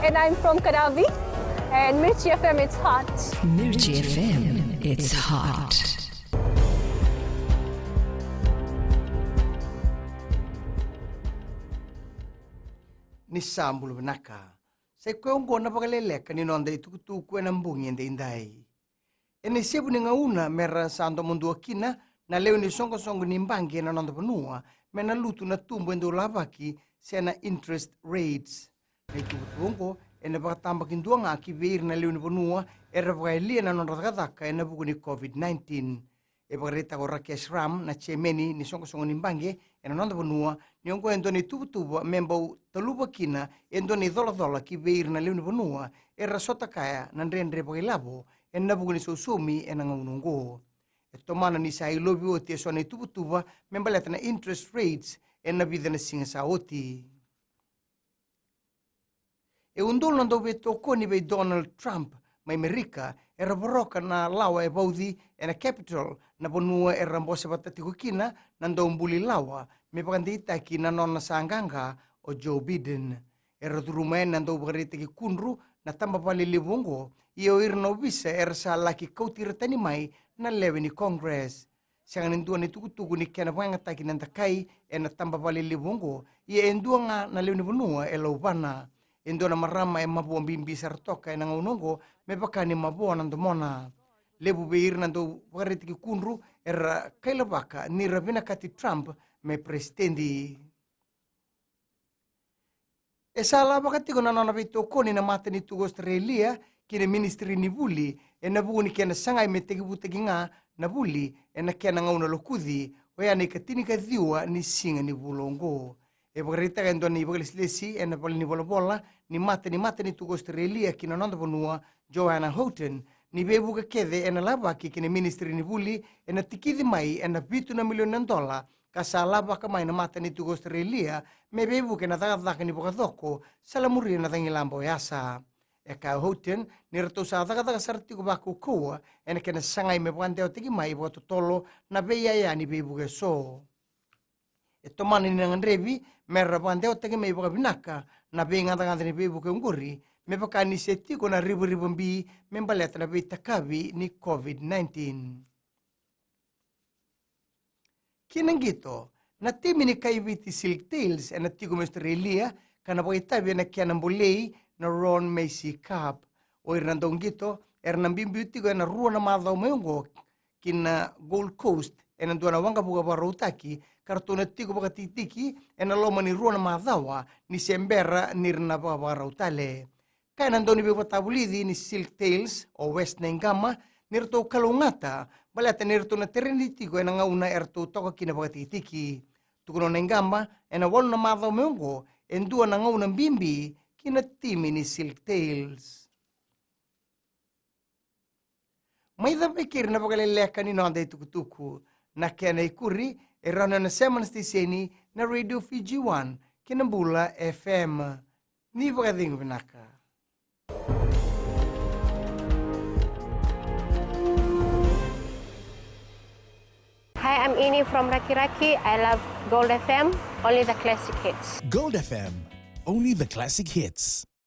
and I'm from Karavi. And Mirchi FM, it's hot. Mirchi FM, it's hot. Ni sambulu benaka. Sai kuongo na Vakaleleka ni nonda itukutuku na mbungi ende indai. Ene sebu ni ngauna mera santo mundu akina na leo ni songo ni mbangi na nonda panua mena lutu na tumbo endo lavaki sena interest rates. Na itukutuongo ene bakatamba kinduanga ki veir na leo ni panua era vakailia na nonda takataka ena buku ni COVID-19. E bakareta ko Rakesh Ram na chemeni ni songo ni mbangi ena nonda panua ni ongo endo ni tubutuba membau taluba kina endo ni dola ki veir na leo ni panua era sota kaya na ndrendre pakilabo ena buku ni susumi ena ngaunungo. E tomana ni sa ilobi oti e sona tubutuba membaleta na interest rates ena vida na singa sa oti. E undol nando ve toko ni ve Donald Trump mai Amerika era baroka na lawa e baudi ena capital na bonua era mbose batatiko kina nando umbuli lawa me pakandita ki na nona sanganga o Joe Biden. Era turumaen nando bakarita ki kunru na tamba pali libungo iyo irno visa era sa laki kautira tani mai na lewe ni Congress. Siang nindua ni tukutuku ni kena wanga taki nantakai e na tamba pali libungo iya endua nga na lewe ni bonua e laubana. Endua na marama e mabua mbimbi sartoka e na ngaunongo me bakani mabua nandomona. Lebu beir nando bakarita ki kunru era kailabaka ni rabina kati Trump me presidendi. E sala bakatiko na nona vito koni na mata ni tugo Australia kine ministri ni buli e na buuni kena sangai me tegi butegi nga na buli e na kena ngauna lokudhi o ya ni katini kathiwa ni singa ni bulongo. E bakarita ka endo ni bagalislesi e na pali ni bola ni mata ni tugo Australia kina nonda ponua Joanna Houghton ni bebu ka kede e na labaki kine ministri ni buli e na tikidi mai e na bitu na milioni $1 kasalaba ka mai na mata ni tugo Australia me bebu ke na takataka ni bukadoko salamuri na tangilambo yasa. E ka Houghton ni rato sa takataka sartiko bako koa e na kena sangai me bukandeo tiki mai bukato tolo na beya ya ni bebu ke so. E tomani ni ngandrebi me rabandeo tiki mai bukabinaka na beya ngata ni bebu ke unguri me baka ni setiko na ribu mbi me mbaleta na beya takabi ni COVID-19. Kinangito, na timi ni kaibiti Silk Tales e na tigo Australia kana pakitabi na kia nambolei na Ron Macy Cup. O irnandong gito, ernambimbi tigo e na rua na madhaw mayungo kina Gold Coast e nandua na wanga buka barautaki karto na tigo pakatitiki e na loma ni rua na madhawa ni sembera nirna buka barautale. Kaya nandong ni bipatabulidi ni Silk Tales o West Nengama nirto kalungata balata nirto na tereniti ko na ngauna erto toka kina bakatitiki. Tukuno na ingamba e na walo na madhaw meungo endua na ngauna bimbi kina timi ni Silk Tales. May dapikir na Vakaleleka ni nonda tukutuku na kena ikuri e rana na seman stiseni na Radio Fiji 1 kinambula FM. Ni vakadingo binaka. Hi, I'm Ini from Raki. I love Gold FM, only the classic hits. Gold FM, only the classic hits.